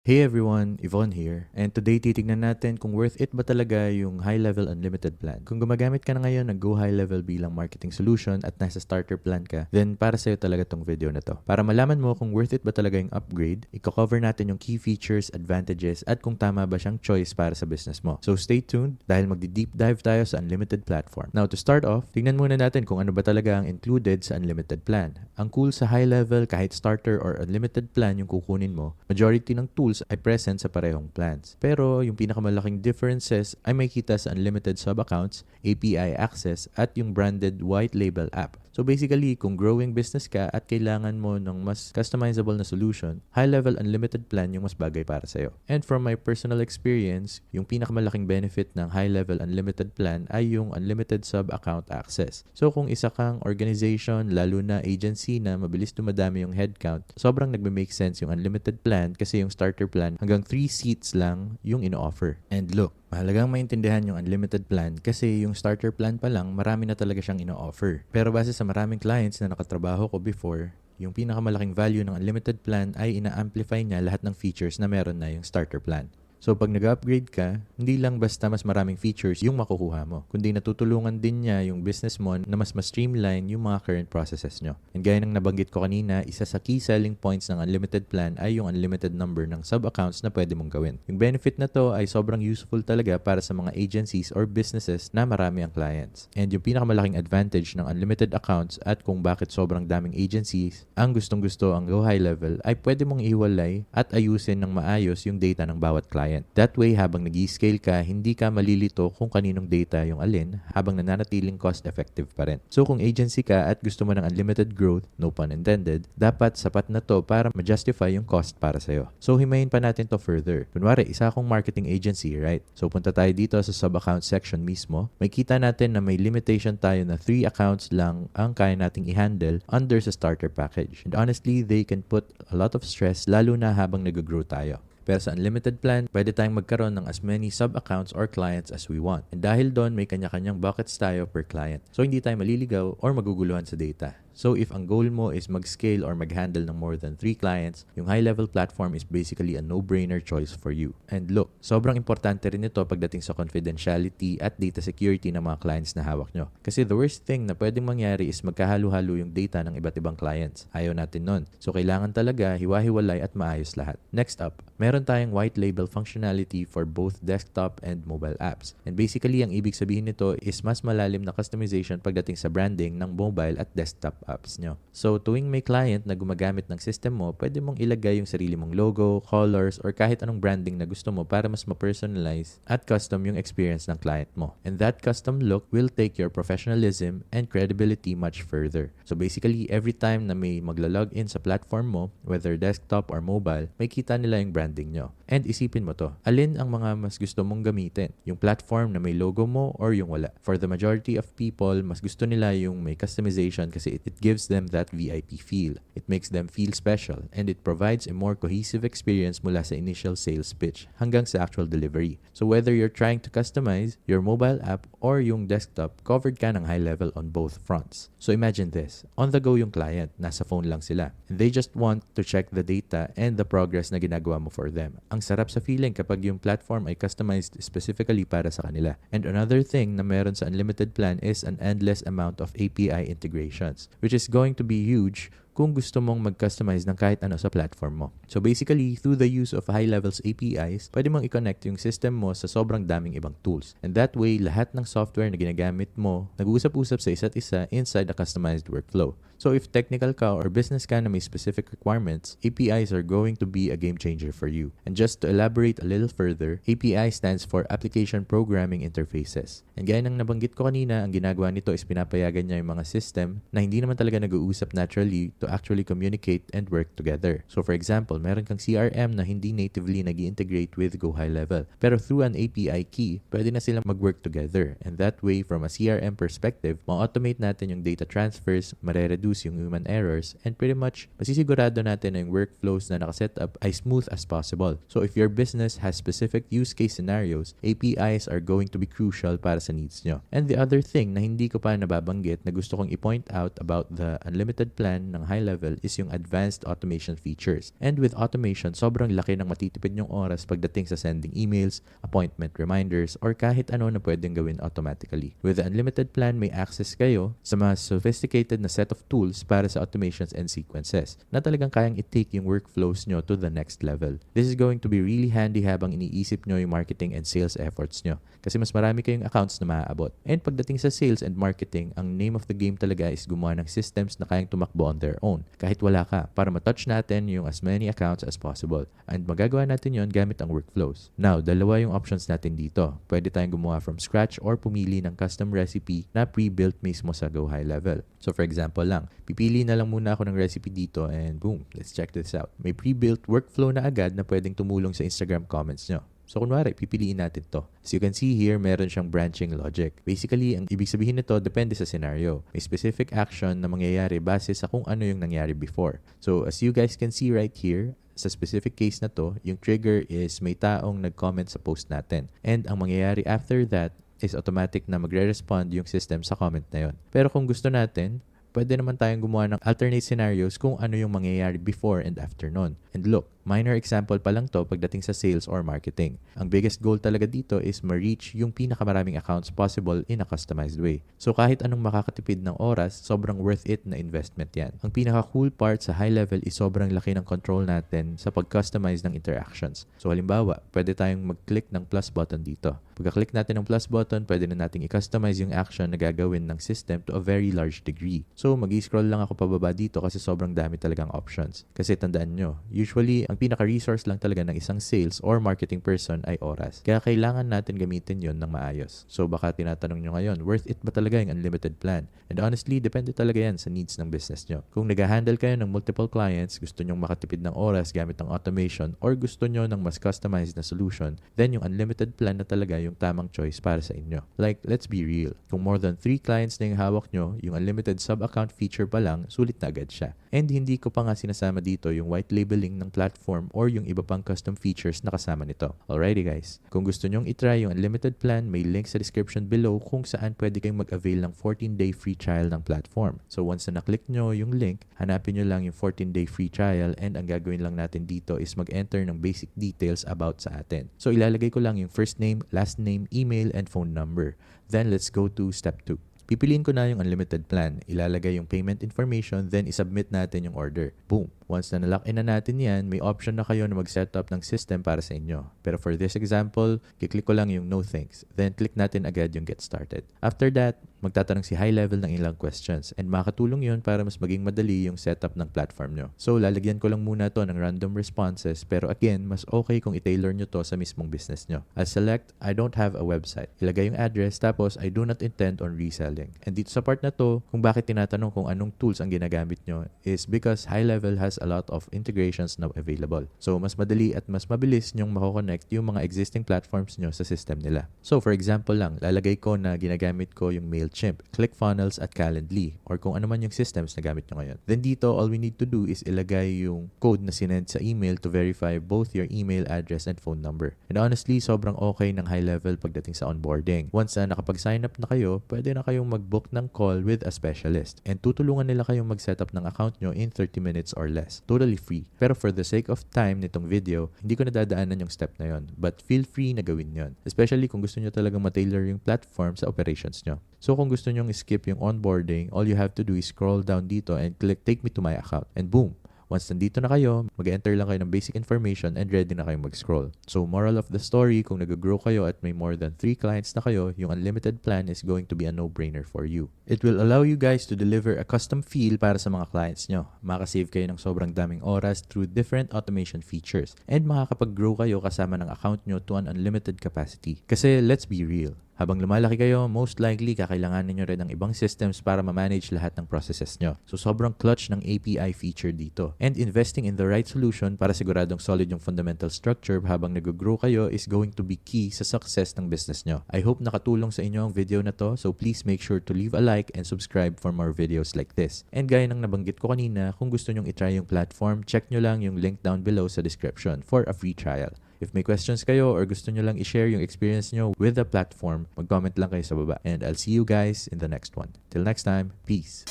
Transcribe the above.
Hey everyone, Yvonne here. And today titignan natin kung worth it ba talaga yung high-level unlimited plan. Kung gumagamit ka na ngayon ng Go High Level bilang marketing solution at nasa starter plan ka, then para sa'yo talaga tong video na to. Para malaman mo kung worth it ba talaga yung upgrade, i-cover natin yung key features, advantages, at kung tama ba siyang choice para sa business mo. So stay tuned dahil magdi-deep dive tayo sa unlimited platform. Now to start off, tignan muna natin kung ano ba talaga ang included sa unlimited plan. Ang cool sa high level, kahit starter or unlimited plan yung kukunin mo, majority ng tools ay present sa parehong plans. Pero yung pinakamalaking differences ay may kita sa unlimited sub-accounts, API access, at yung branded white label app. So basically, kung growing business ka at kailangan mo ng mas customizable na solution, high-level unlimited plan yung mas bagay para sa'yo. And from my personal experience, yung pinakamalaking benefit ng high-level unlimited plan ay yung unlimited sub-account access. So kung isa kang organization, lalo na agency na mabilis dumadami yung headcount, sobrang nagme-make sense yung unlimited plan kasi yung starter plan hanggang 3 seats lang yung ino-offer. And look, mahalagang maintindihan yung unlimited plan kasi yung starter plan pa lang marami na talaga siyang ino-offer. Pero base sa maraming clients na nakatrabaho ko before, yung pinakamalaking value ng unlimited plan ay ina-amplify niya lahat ng features na meron na yung starter plan. So pag nag-upgrade ka, hindi lang basta mas maraming features yung makukuha mo, kundi natutulungan din niya yung business mo na mas streamline yung mga current processes nyo. And gaya ng nabanggit ko kanina, isa sa key selling points ng unlimited plan ay yung unlimited number ng sub-accounts na pwede mong gawin. Yung benefit na to ay sobrang useful talaga para sa mga agencies or businesses na marami ang clients. And yung pinakamalaking advantage ng unlimited accounts at kung bakit sobrang daming agencies ang gustong-gusto ang Go High Level ay pwede mong iwalay at ayusin ng maayos yung data ng bawat client. That way, habang nag-i-scale ka, hindi ka malilito kung kaninong data yung alin habang nananatiling cost-effective pa rin. So kung agency ka at gusto mo ng unlimited growth, no pun intended, dapat sapat na to para ma-justify yung cost para sa'yo. So himayin pa natin to further. Kunwari, isa akong marketing agency, right? So punta tayo dito sa sub-account section mismo. May kita natin na may limitation tayo na 3 accounts lang ang kaya nating i-handle under sa starter package. And honestly, they can put a lot of stress lalo na habang nag-grow tayo. Pero sa unlimited plan, pwede tayong magkaroon ng as many sub-accounts or clients as we want. And dahil doon, may kanya-kanyang buckets tayo per client. So hindi tayo maliligaw or maguguluhan sa data. So if ang goal mo is mag-scale or mag-handle ng more than 3 clients, yung high-level platform is basically a no-brainer choice for you. And look, sobrang importante rin ito pagdating sa confidentiality at data security ng mga clients na hawak nyo. Kasi the worst thing na pwedeng mangyari is magkahalo-halo yung data ng iba't ibang clients. Ayaw natin nun. So kailangan talaga hiwa-hiwalay at maayos lahat. Next up, meron tayong white label functionality for both desktop and mobile apps. And basically, ang ibig sabihin nito is mas malalim na customization pagdating sa branding ng mobile at desktop apps nyo. So, tuwing may client na gumagamit ng system mo, pwede mong ilagay yung sarili mong logo, colors, or kahit anong branding na gusto mo para mas ma-personalize at custom yung experience ng client mo. And that custom look will take your professionalism and credibility much further. So, basically, every time na may magla-login sa platform mo, whether desktop or mobile, may kita nila yung branding nyo. And isipin mo to, alin ang mga mas gusto mong gamitin? Yung platform na may logo mo or yung wala? For the majority of people, mas gusto nila yung may customization kasi it gives them that VIP feel. It makes them feel special and it provides a more cohesive experience mula sa initial sales pitch hanggang sa actual delivery. So whether you're trying to customize your mobile app or yung desktop, covered ka ng high level on both fronts. So imagine this, on the go yung client, nasa phone lang sila. And they just want to check the data and the progress na ginagawa mo for them. Ang sarap sa feeling kapag yung platform ay customized specifically para sa kanila. And another thing na meron sa unlimited plan is an endless amount of API integrations, which is going to be huge kung gusto mong mag-customize ng kahit ano sa platform mo. So basically, through the use of high-levels APIs, pwede mong i-connect yung system mo sa sobrang daming ibang tools. And that way, lahat ng software na ginagamit mo, nag-uusap-usap sa isa't isa inside a customized workflow. So if technical ka or business ka na may specific requirements, APIs are going to be a game changer for you. And just to elaborate a little further, API stands for Application Programming Interfaces. And gaya ng nabanggit ko kanina, ang ginagawa nito is pinapayagan niya yung mga system na hindi naman talaga nag-uusap naturally to actually communicate and work together. So for example, meron kang CRM na hindi natively nag-integrate with Go High Level. Pero through an API key, pwede na silang mag-work together. And that way, from a CRM perspective, ma-automate natin yung data transfers, mare-reduce yung human errors, and pretty much masisigurado natin na yung workflows na nakaset up ay smooth as possible. So if your business has specific use case scenarios, APIs are going to be crucial para sa needs nyo. And the other thing na hindi ko pa nababanggit na gusto kong i-point out about the unlimited plan ng high level is yung advanced automation features. And with automation, sobrang laki ng matitipid yung oras pagdating sa sending emails, appointment reminders, or kahit ano na pwedeng gawin automatically. With the unlimited plan, may access kayo sa mga sophisticated na set of tools para sa automations and sequences na talagang kayang i-take yung workflows nyo to the next level. This is going to be really handy habang iniisip nyo yung marketing and sales efforts nyo kasi mas marami kayong accounts na maaabot. And pagdating sa sales and marketing, ang name of the game talaga is gumawa ng systems na kayang tumakbo on their own kahit wala ka para matouch natin yung as many accounts as possible. And magagawa natin yon gamit ang workflows. Now, dalawa yung options natin dito. Pwede tayong gumawa from scratch or pumili ng custom recipe na pre-built mismo sa Go High Level. So for example lang, pipili na lang muna ako ng recipe dito and boom, let's check this out. May pre-built workflow na agad na pwedeng tumulong sa Instagram comments nyo. So kunwari, pipiliin natin to. As you can see here, meron siyang branching logic. Basically, ang ibig sabihin nito depende sa scenario. May specific action na mangyayari base sa kung ano yung nangyari before. So as you guys can see right here, sa specific case na to, yung trigger is may taong nag-comment sa post natin. And ang mangyayari after that is automatic na magre-respond yung system sa comment na yon. Pero kung gusto natin, pwede naman tayong gumawa ng alternate scenarios kung ano yung mangyayari before and after nun. And look, minor example pa lang to pagdating sa sales or marketing. Ang biggest goal talaga dito is ma-reach yung pinakamaraming accounts possible in a customized way. So kahit anong makakatipid ng oras, sobrang worth it na investment yan. Ang pinaka-cool part sa high level is sobrang laki ng control natin sa pag-customize ng interactions. So halimbawa, pwede tayong mag-click ng plus button dito. Pagka-click natin ng plus button, pwede na nating i-customize yung action na gagawin ng system to a very large degree. So mag-i-scroll lang ako pababa dito kasi sobrang dami talagang options. Kasi tandaan nyo, usually ang pinaka-resource lang talaga ng isang sales or marketing person ay oras. Kaya kailangan natin gamitin yon ng maayos. So baka tinatanong nyo ngayon, worth it ba talaga yung unlimited plan? And honestly, depende talaga yan sa needs ng business nyo. Kung nag-handle kayo ng multiple clients, gusto nyong makatipid ng oras gamit ng automation, or gusto nyo ng mas customized na solution, then yung unlimited plan na talaga yung tamang choice para sa inyo. Like, let's be real. Kung more than 3 clients na yung hawak nyo, yung unlimited sub-account feature pa lang, sulit na agad siya. And hindi ko pa nga sinasama dito yung white labeling ng platform or yung iba pang custom features na kasama nito. Alrighty guys, kung gusto nyong itry yung unlimited plan, may link sa description below kung saan pwede kayong mag-avail ng 14-day free trial ng platform. So once na naklik nyo yung link, hanapin nyo lang yung 14-day free trial and ang gagawin lang natin dito is mag-enter ng basic details about sa atin. So ilalagay ko lang yung first name, last name, email, and phone number. Then let's go to step 2. Pipiliin ko na yung unlimited plan, ilalagay yung payment information, then isubmit natin yung order. Boom! Once na nalock in na natin yan, may option na kayo na mag-set up ng system para sa inyo. Pero for this example, kiklik ko lang yung no thanks. Then click natin agad yung get started. After that, magtatanong si high level ng ilang questions and makakatulong yun para mas maging madali yung setup ng platform nyo. So lalagyan ko lang muna to ng random responses pero again, mas okay kung i-tailor nyo to sa mismong business nyo. I'll select, I don't have a website. Ilagay yung address tapos I do not intend on reselling. And dito sa part na to, kung bakit tinatanong kung anong tools ang ginagamit nyo is because high level has a lot of integrations now available. So mas madali at mas mabilis nyong mako-connect yung mga existing platforms nyo sa system nila. So for example lang, lalagay ko na ginagamit ko yung Mailchimp, ClickFunnels at Calendly or kung ano man yung systems na gamit nyo ngayon. Then dito, all we need to do is ilagay yung code na sinend sa email to verify both your email address and phone number. And honestly, sobrang okay ng high level pagdating sa onboarding. Once na nakapag-sign up na kayo, pwede na kayong mag-book ng call with a specialist. And tutulungan nila kayong mag-setup ng account nyo in 30 minutes or less. Totally free. Pero for the sake of time nitong video, hindi ko nadadaanan yung step na yon. But feel free na gawin yon. Especially kung gusto nyo talagang ma-tailor yung platform sa operations nyo. So kung gusto nyong skip yung onboarding, all you have to do is scroll down dito and click take me to my account. And boom! Once nandito na kayo, mag-enter lang kayo ng basic information and ready na kayong mag-scroll. So moral of the story, kung nag-grow kayo at may more than 3 clients na kayo, yung unlimited plan is going to be a no-brainer for you. It will allow you guys to deliver a custom feel para sa mga clients nyo. Makasave kayo ng sobrang daming oras through different automation features. And makakapag-grow kayo kasama ng account nyo to an unlimited capacity. Kasi let's be real, habang lumalaki kayo, most likely kakailanganin nyo rin ng ibang systems para ma-manage lahat ng processes nyo. So sobrang clutch ng API feature dito. And investing in the right solution para siguradong solid yung fundamental structure habang nag-grow kayo is going to be key sa success ng business nyo. I hope nakatulong sa inyo ang video na to, so please make sure to leave a like and subscribe for more videos like this. And gaya ng nabanggit ko kanina, kung gusto nyong itry yung platform, check nyo lang yung link down below sa description for a free trial. If may questions kayo or gusto nyo lang i-share yung experience nyo with the platform, mag-comment lang kayo sa baba. And I'll see you guys in the next one. Till next time, peace!